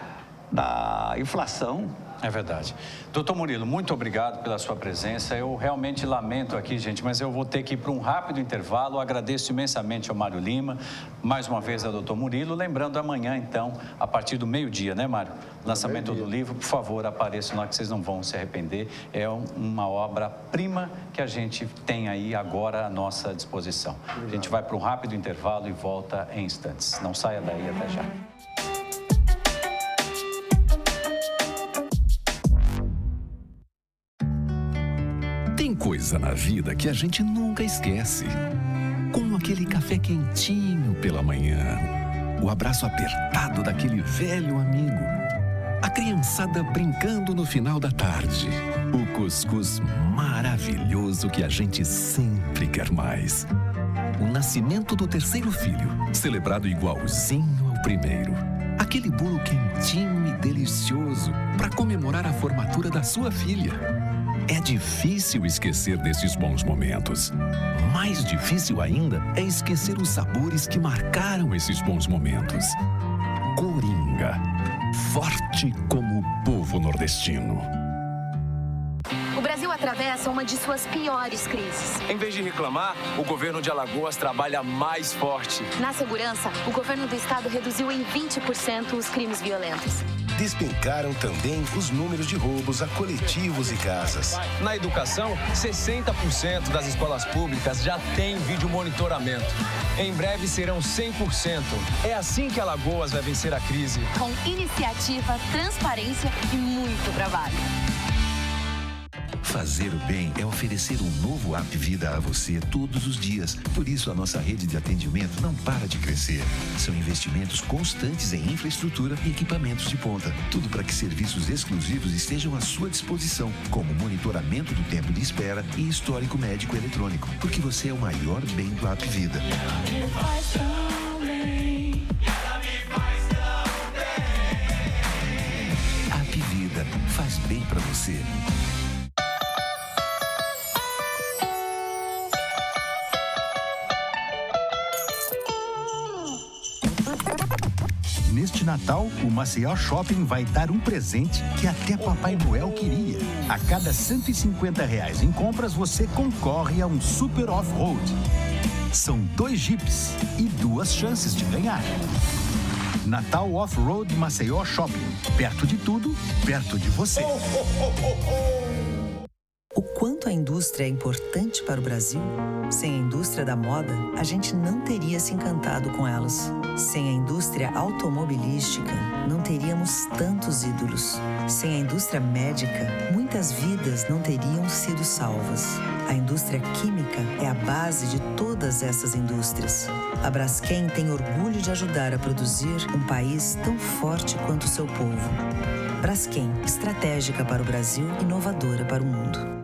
[SPEAKER 6] inflação.
[SPEAKER 1] É verdade. Doutor Murilo, muito obrigado pela sua presença. Eu realmente lamento aqui, gente, mas eu vou ter que ir para um rápido intervalo. Agradeço imensamente ao Mário Lima, mais uma vez ao doutor Murilo. Lembrando, amanhã, então, a partir do meio-dia, né, Mário? Lançamento do livro. Por favor, apareçam lá que vocês não vão se arrepender. É uma obra-prima que a gente tem aí agora à nossa disposição. A gente vai para um rápido intervalo e volta em instantes. Não saia daí, até já.
[SPEAKER 7] Tem coisa na vida que a gente nunca esquece. Como aquele café quentinho pela manhã, o abraço apertado daquele velho amigo, a criançada brincando no final da tarde, o cuscuz maravilhoso que a gente sempre quer mais. O nascimento do terceiro filho, celebrado igualzinho ao primeiro. Aquele bolo quentinho e delicioso para comemorar a formatura da sua filha. É difícil esquecer desses bons momentos. Mais difícil ainda é esquecer os sabores que marcaram esses bons momentos. Coringa, forte como o povo nordestino.
[SPEAKER 8] O Brasil atravessa uma de suas piores crises.
[SPEAKER 9] Em vez de reclamar, o governo de Alagoas trabalha mais forte.
[SPEAKER 8] Na segurança, o governo do estado reduziu em 20% os crimes violentos.
[SPEAKER 10] Despencaram também os números de roubos a coletivos e casas.
[SPEAKER 9] Na educação, 60% das escolas públicas já têm vídeo monitoramento. Em breve serão 100%. É assim que Alagoas vai vencer a crise.
[SPEAKER 8] Com iniciativa, transparência e muito trabalho.
[SPEAKER 7] Fazer o bem é oferecer um novo App Vida a você todos os dias. Por isso, a nossa rede de atendimento não para de crescer. São investimentos constantes em infraestrutura e equipamentos de ponta. Tudo para que serviços exclusivos estejam à sua disposição, como monitoramento do tempo de espera e histórico médico eletrônico. Porque você é o maior bem do App Vida. App Vida faz bem para você.
[SPEAKER 11] Neste Natal, o Maceió Shopping vai dar um presente que até Papai Noel queria. A cada R$150 em compras, você concorre a um Super Off-Road. São 2 Jeeps e 2 chances de ganhar. Natal Off-Road Maceió Shopping. Perto de tudo, perto de você.
[SPEAKER 12] O quanto a indústria é importante para o Brasil? Sem a indústria da moda, a gente não teria se encantado com elas. Sem a indústria automobilística, não teríamos tantos ídolos. Sem a indústria médica, muitas vidas não teriam sido salvas. A indústria química é a base de todas essas indústrias. A Braskem tem orgulho de ajudar a produzir um país tão forte quanto o seu povo. Braskem, estratégica para o Brasil, inovadora para o mundo.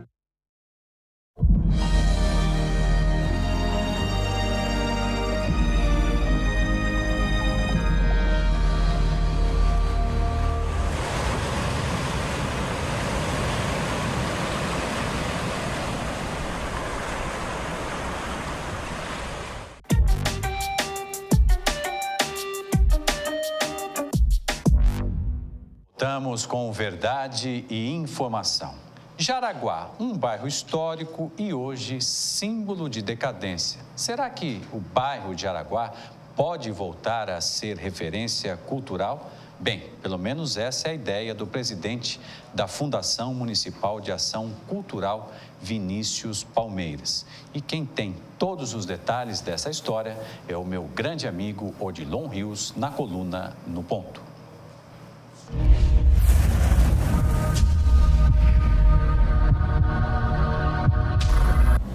[SPEAKER 1] Voltamos com verdade e informação. Jaraguá, um bairro histórico e hoje símbolo de decadência. Será que o bairro de Jaraguá pode voltar a ser referência cultural? Bem, pelo menos essa é a ideia do presidente da Fundação Municipal de Ação Cultural, Vinícius Palmeiras. E quem tem todos os detalhes dessa história é o meu grande amigo Odilon Rios, na coluna No Ponto.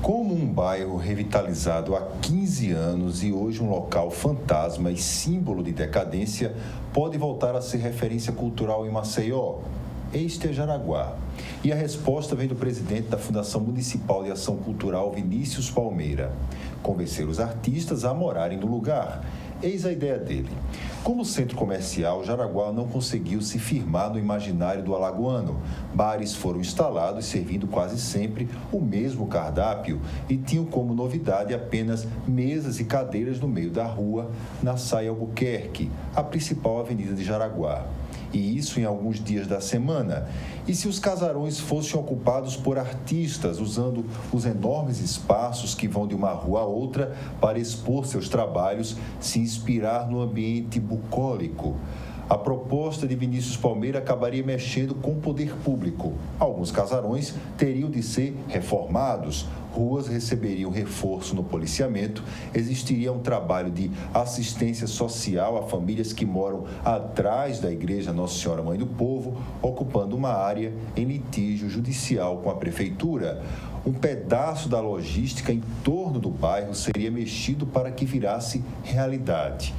[SPEAKER 13] Como um bairro revitalizado há 15 anos e hoje um local fantasma e símbolo de decadência, pode voltar a ser referência cultural em Maceió? Este é Jaraguá. E a resposta vem do presidente da Fundação Municipal de Ação Cultural, Vinícius Palmeira. Convencer os artistas a morarem no lugar. Eis a ideia dele. Como centro comercial, Jaraguá não conseguiu se firmar no imaginário do alagoano. Bares foram instalados servindo quase sempre o mesmo cardápio e tinham como novidade apenas mesas e cadeiras no meio da rua, na Saia Albuquerque, a principal avenida de Jaraguá. E isso em alguns dias da semana. E se os casarões fossem ocupados por artistas, usando os enormes espaços que vão de uma rua a outra para expor seus trabalhos, se inspirar no ambiente bucólico? A proposta de Vinícius Palmeira acabaria mexendo com o poder público. Alguns casarões teriam de ser reformados, ruas receberiam reforço no policiamento, existiria um trabalho de assistência social a famílias que moram atrás da Igreja Nossa Senhora Mãe do Povo, ocupando uma área em litígio judicial com a prefeitura. Um pedaço da logística em torno do bairro seria mexido para que virasse realidade.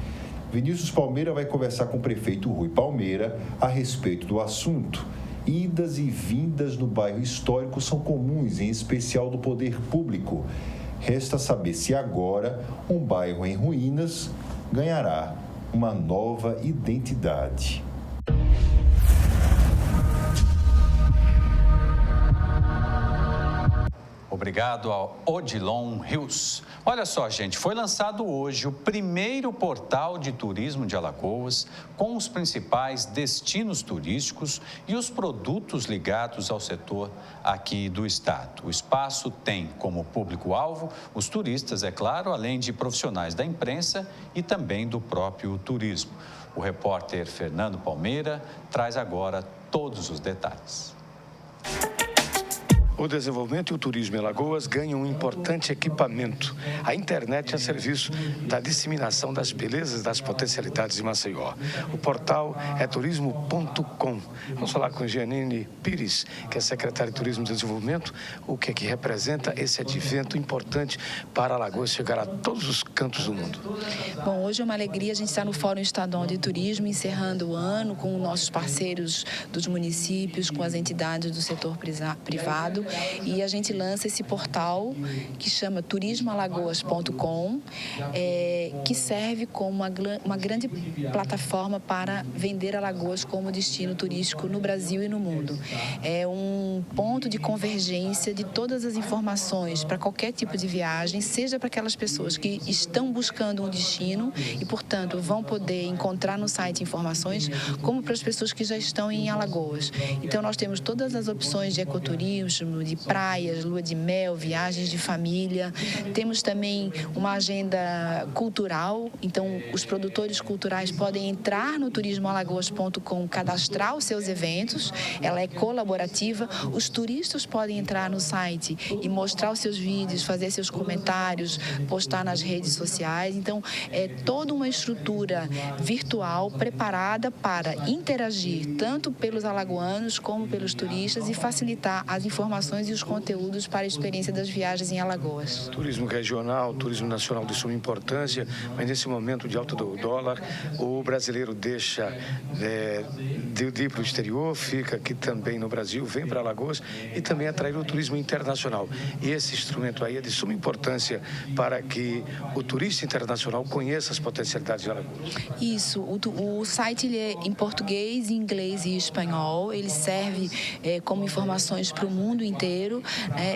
[SPEAKER 13] Vinícius Palmeira vai conversar com o prefeito Rui Palmeira a respeito do assunto. Idas e vindas no bairro histórico são comuns, em especial do poder público. Resta saber se agora um bairro em ruínas ganhará uma nova identidade.
[SPEAKER 1] Obrigado ao Odilon Rios. Olha só, gente, foi lançado hoje o primeiro portal de turismo de Alagoas com os principais destinos turísticos e os produtos ligados ao setor aqui do estado. O espaço tem como público-alvo os turistas, é claro, além de profissionais da imprensa e também do próprio turismo. O repórter Fernando Palmeira traz agora todos os detalhes.
[SPEAKER 2] O desenvolvimento e o turismo em Alagoas ganham um importante equipamento. A internet é serviço da disseminação das belezas e das potencialidades de Maceió. O portal é turismo.com. Vamos falar com Janine Pires, que é secretária de Turismo e Desenvolvimento, o que é que representa esse advento importante para Alagoas chegar a todos os cantos do mundo.
[SPEAKER 14] Bom, hoje é uma alegria a gente estar no Fórum Estadual de Turismo, encerrando o ano com nossos parceiros dos municípios, com as entidades do setor privado. E a gente lança esse portal que chama turismoalagoas.com, que serve como uma grande plataforma para vender Alagoas como destino turístico no Brasil e no mundo. É um ponto de convergência de todas as informações para qualquer tipo de viagem, seja para aquelas pessoas que estão buscando um destino e, portanto, vão poder encontrar no site informações, como para as pessoas que já estão em Alagoas. Então, nós temos todas as opções de ecoturismo, de praias, lua de mel, viagens de família. Temos também uma agenda cultural, então os produtores culturais podem entrar no turismoalagoas.com, cadastrar os seus eventos, ela é colaborativa. Os turistas podem entrar no site e mostrar os seus vídeos, fazer seus comentários, postar nas redes sociais. Então, é toda uma estrutura virtual preparada para interagir tanto pelos alagoanos como pelos turistas e facilitar as informações e os conteúdos para a experiência das viagens em Alagoas.
[SPEAKER 2] Turismo regional, turismo nacional de suma importância, mas nesse momento de alta do dólar, o brasileiro deixa de ir para o exterior, fica aqui também no Brasil, vem para Alagoas e também atrair o turismo internacional. E esse instrumento aí é de suma importância para que o turista internacional conheça as potencialidades de Alagoas.
[SPEAKER 14] Isso, o site ele é em português, inglês e espanhol, ele serve como informações para o mundo inteiro,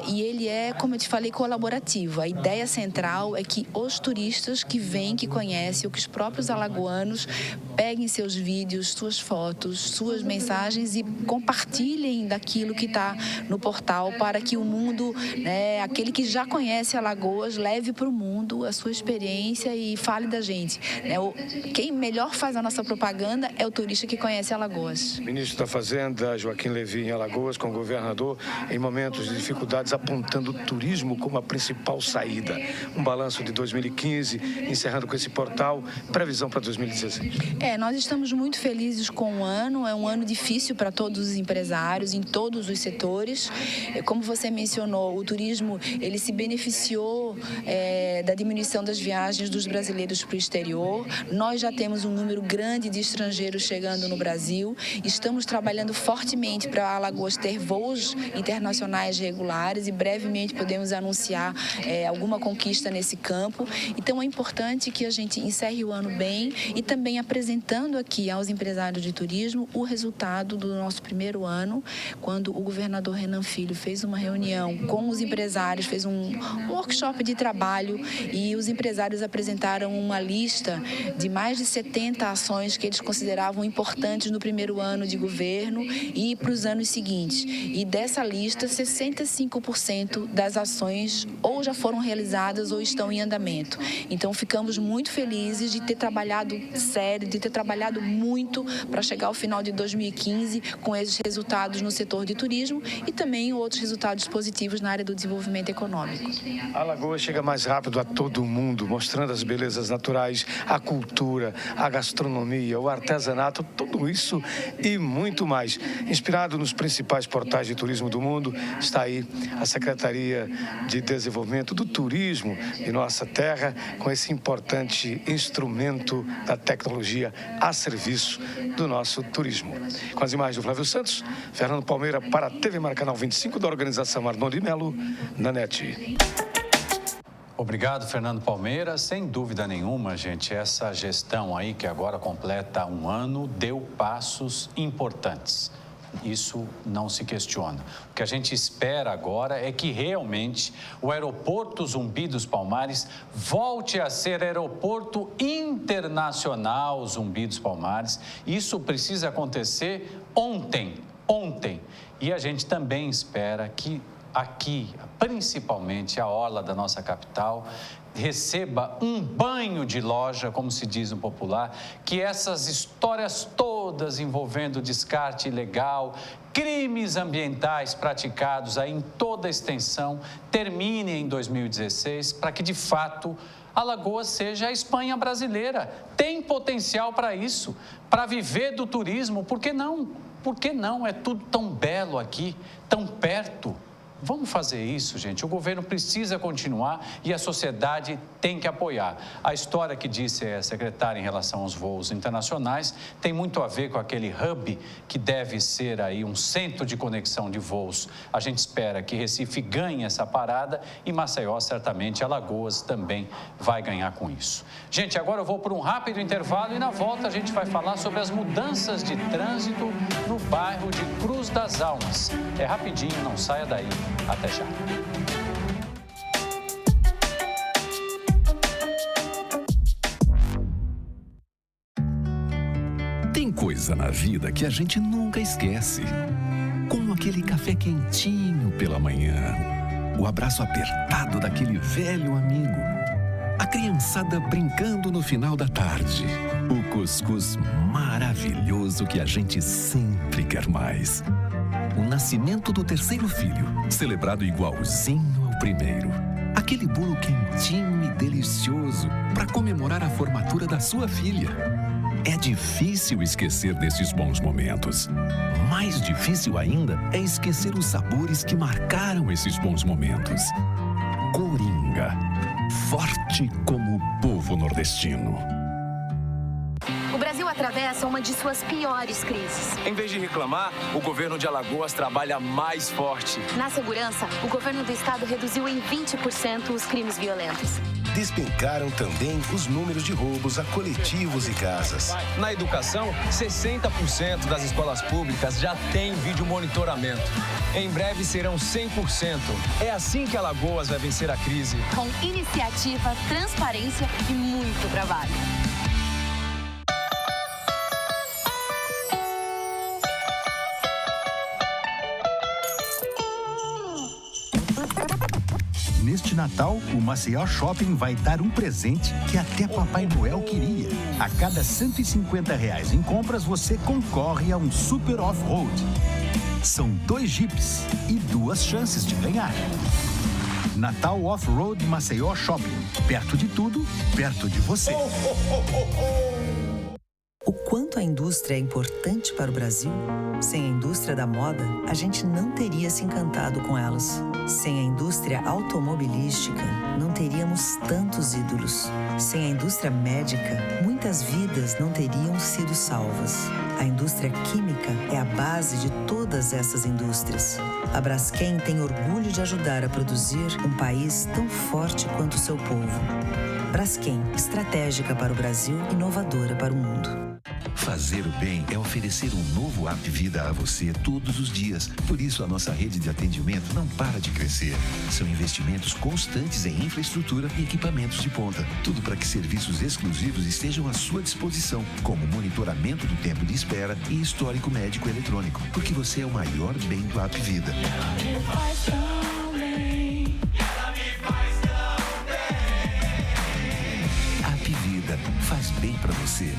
[SPEAKER 14] e ele é, como eu te falei, colaborativo. A ideia central é que os turistas que vêm, que conhecem, ou que os próprios alagoanos peguem seus vídeos, suas fotos, suas mensagens e compartilhem daquilo que está no portal para que o mundo, aquele que já conhece Alagoas, leve para o mundo a sua experiência e fale da gente. Quem melhor faz a nossa propaganda é o turista que conhece Alagoas.
[SPEAKER 2] Ministro da Fazenda, Joaquim Levy, em Alagoas, com o governador, em momentos de dificuldades, apontando o turismo como a principal saída. Um balanço de 2015, encerrando com esse portal, previsão para 2016.
[SPEAKER 14] Nós estamos muito felizes com o ano, é um ano difícil para todos os empresários, em todos os setores. Como você mencionou, o turismo, ele se beneficiou da diminuição das viagens dos brasileiros para o exterior. Nós já temos um número grande de estrangeiros chegando no Brasil. Estamos trabalhando fortemente para Alagoas ter voos internacionais regulares e brevemente podemos anunciar alguma conquista nesse campo. Então, é importante que a gente encerre o ano bem e também apresentando aqui aos empresários de turismo o resultado do nosso primeiro ano, quando o governador Renan Filho fez uma reunião com os empresários, fez um workshop de trabalho e os empresários apresentaram uma lista de mais de 70 ações que eles consideravam importantes no primeiro ano de governo e para os anos seguintes. E dessa lista, 65% das ações ou já foram realizadas ou estão em andamento. Então, ficamos muito felizes de ter trabalhado sério, de ter trabalhado muito para chegar ao final de 2015 com esses resultados no setor de turismo e também outros resultados positivos na área do desenvolvimento econômico.
[SPEAKER 2] Alagoas chega mais rápido a todo mundo, mostrando as belezas naturais, a cultura, a gastronomia, o artesanato, tudo isso e muito mais. Inspirado nos principais portais de turismo do mundo, está aí a Secretaria de Desenvolvimento do Turismo de nossa terra, com esse importante instrumento da tecnologia a serviço do nosso turismo. Com as imagens do Flávio Santos, Fernando Palmeira para a TV Maracanã 25 da organização Arnoldo Melo, na NET.
[SPEAKER 1] Obrigado, Fernando Palmeira. Sem dúvida nenhuma, gente, essa gestão aí, que agora completa um ano, deu passos importantes. Isso não se questiona. O que a gente espera agora é que realmente o aeroporto Zumbi dos Palmares volte a ser aeroporto internacional Zumbi dos Palmares. Isso precisa acontecer ontem. E a gente também espera que aqui, principalmente a orla da nossa capital, receba um banho de loja, como se diz no popular, que essas histórias todas envolvendo descarte ilegal, crimes ambientais praticados aí em toda a extensão, terminem em 2016, para que, de fato, Alagoas seja a Espanha brasileira. Tem potencial para isso, para viver do turismo. Por que não? Por que não? É tudo tão belo aqui, tão perto. Vamos fazer isso, gente. O governo precisa continuar e a sociedade tem que apoiar. A história que disse a secretária em relação aos voos internacionais tem muito a ver com aquele hub que deve ser aí um centro de conexão de voos. A gente espera que Recife ganhe essa parada e Maceió, certamente, Alagoas também vai ganhar com isso. Gente, agora eu vou por um rápido intervalo e na volta a gente vai falar sobre as mudanças de trânsito no bairro de Cruz das Almas. É rapidinho, não saia daí. Até já.
[SPEAKER 7] Tem coisa na vida que a gente nunca esquece. Como aquele café quentinho pela manhã, o abraço apertado daquele velho amigo, a criançada brincando no final da tarde, o cuscuz maravilhoso que a gente sempre quer mais. O nascimento do terceiro filho, celebrado igualzinho ao primeiro. Aquele bolo quentinho e delicioso para comemorar a formatura da sua filha. É difícil esquecer desses bons momentos. Mais difícil ainda é esquecer os sabores que marcaram esses bons momentos. Coringa, forte como o povo nordestino.
[SPEAKER 8] O Brasil atravessa uma de suas piores crises.
[SPEAKER 9] Em vez de reclamar, o governo de Alagoas trabalha mais forte.
[SPEAKER 8] Na segurança, o governo do estado reduziu em 20% os crimes violentos.
[SPEAKER 10] Despencaram também os números de roubos a coletivos e casas.
[SPEAKER 9] Na educação, 60% das escolas públicas já têm vídeo monitoramento. Em breve serão 100%. É assim que Alagoas vai vencer a crise.
[SPEAKER 8] Com iniciativa, transparência e muito trabalho.
[SPEAKER 11] Neste Natal, o Maceió Shopping vai dar um presente que até Papai Noel queria. A cada R$150 em compras, você concorre a um Super Off-Road. São 2 Jeeps e 2 chances de ganhar. Natal Off-Road Maceió Shopping. Perto de tudo, perto de você.
[SPEAKER 12] O quanto a indústria é importante para o Brasil? Sem a indústria da moda, a gente não teria se encantado com elas. Sem a indústria automobilística, não teríamos tantos ídolos. Sem a indústria médica, muitas vidas não teriam sido salvas. A indústria química é a base de todas essas indústrias. A Braskem tem orgulho de ajudar a produzir um país tão forte quanto o seu povo. Braskem, estratégica para o Brasil, inovadora para o mundo.
[SPEAKER 15] Fazer o bem é oferecer um novo App Vida a você todos os dias. Por isso, a nossa rede de atendimento não para de crescer. São investimentos constantes em infraestrutura e equipamentos de ponta. Tudo para que serviços exclusivos estejam à sua disposição, como monitoramento do tempo de espera e histórico médico eletrônico. Porque você é o maior bem do App Vida. App Vida faz bem para você.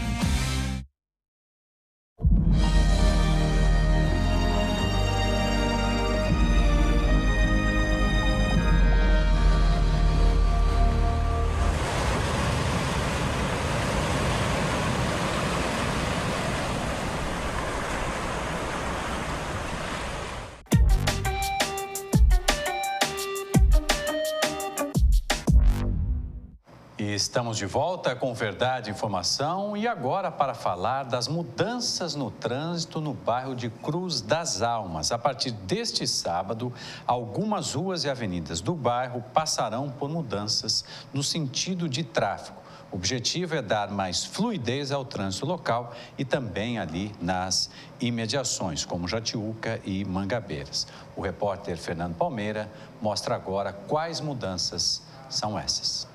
[SPEAKER 1] Estamos de volta com Verdade e Informação e agora para falar das mudanças no trânsito no bairro de Cruz das Almas. A partir deste sábado, algumas ruas e avenidas do bairro passarão por mudanças no sentido de tráfego. O objetivo é dar mais fluidez ao trânsito local e também ali nas imediações, como Jatiuca e Mangabeiras. O repórter Fernando Palmeira mostra agora quais mudanças são essas.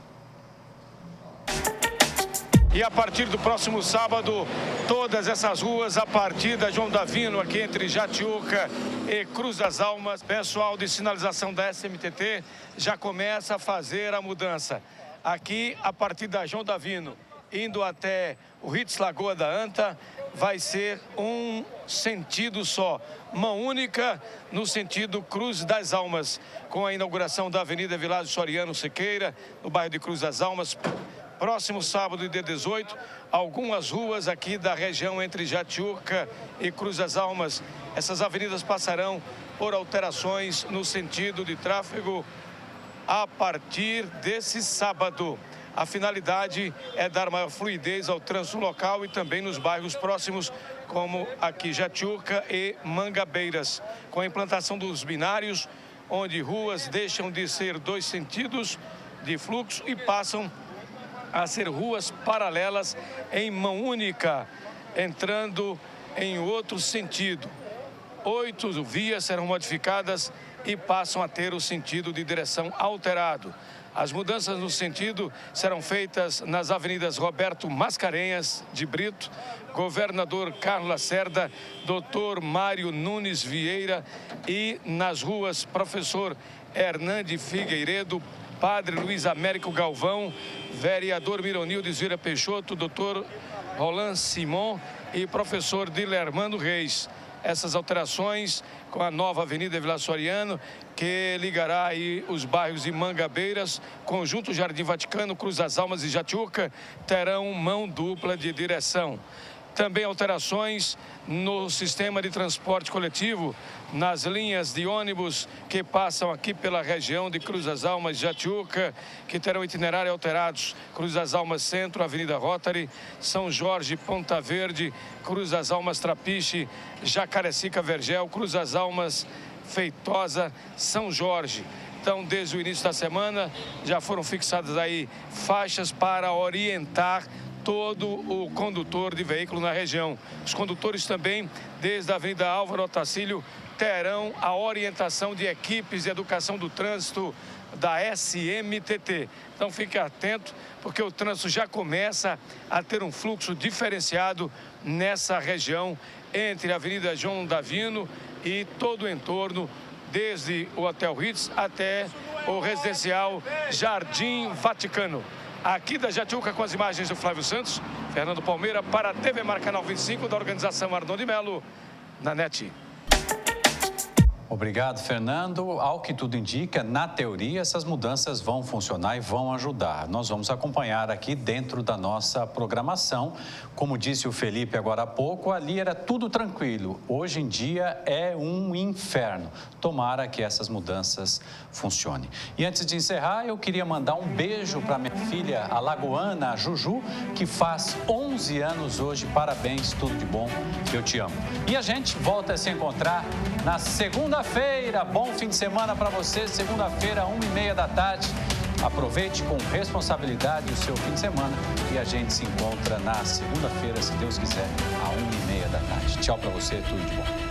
[SPEAKER 2] E a partir do próximo sábado, todas essas ruas, a partir da João Davino, aqui entre Jatiuca e Cruz das Almas, pessoal de sinalização da SMTT já começa a fazer a mudança. Aqui, a partir da João Davino, indo até o Ritz Lagoa da Anta, vai ser um sentido só, mão única no sentido Cruz das Almas, com a inauguração da Avenida Vilásio Soriano Sequeira, no bairro de Cruz das Almas. Próximo sábado, dia 18, algumas ruas aqui da região entre Jatiuca e Cruz das Almas. Essas avenidas passarão por alterações no sentido de tráfego a partir desse sábado. A finalidade é dar maior fluidez ao trânsito local e também nos bairros próximos, como aqui Jatiuca e Mangabeiras, com a implantação dos binários, onde ruas deixam de ser dois sentidos de fluxo e passam a ser ruas paralelas em mão única, entrando em outro sentido. 8 vias serão modificadas e passam a ter o sentido de direção alterado. As mudanças no sentido serão feitas nas avenidas Roberto Mascarenhas de Brito, Governador Carlos Lacerda, Dr. Mário Nunes Vieira e nas ruas Professor Hernande Figueiredo, Padre Luiz Américo Galvão, Vereador Mironildes Vieira Peixoto, Dr. Roland Simon e Professor Dilermano Reis. Essas alterações com a nova Avenida Vila Soriano, que ligará aí os bairros de Mangabeiras, Conjunto Jardim Vaticano, Cruz das Almas e Jatiuca, terão mão dupla de direção. Também alterações no sistema de transporte coletivo, nas linhas de ônibus que passam aqui pela região de Cruz das Almas e Jatiuca, que terão itinerário alterados. Cruz das Almas Centro, Avenida Rotary, São Jorge, Ponta Verde, Cruz das Almas Trapiche, Jacarecica Vergel, Cruz das Almas Feitosa, São Jorge. Então, desde o início da semana, já foram fixadas aí faixas para orientar todo o condutor de veículo na região. Os condutores também, desde a Avenida Álvaro Otacílio, terão a orientação de equipes de educação do trânsito da SMTT. Então fique atento, porque o trânsito já começa a ter um fluxo diferenciado nessa região entre a Avenida João Davino e todo o entorno, desde o Hotel Ritz até o residencial Jardim Vaticano. Aqui da Jatiuca, com as imagens do Flávio Santos, Fernando Palmeira, para a TV Mar Canal 25, da organização Arnon de Melo, na NET.
[SPEAKER 1] Obrigado, Fernando. Ao que tudo indica, na teoria, essas mudanças vão funcionar e vão ajudar. Nós vamos acompanhar aqui dentro da nossa programação. Como disse o Felipe agora há pouco, ali era tudo tranquilo. Hoje em dia é um inferno. Tomara que essas mudanças funcionem. E antes de encerrar, eu queria mandar um beijo para minha filha alagoana, a Juju, que faz 11 anos hoje. Parabéns, tudo de bom. Eu te amo. E a gente volta a se encontrar na segunda-feira. Bom fim de semana para você. Segunda-feira, 1h30 da tarde. Aproveite com responsabilidade o seu fim de semana e a gente se encontra na segunda-feira, se Deus quiser, à 1h30 da tarde. Tchau para você, tudo de bom.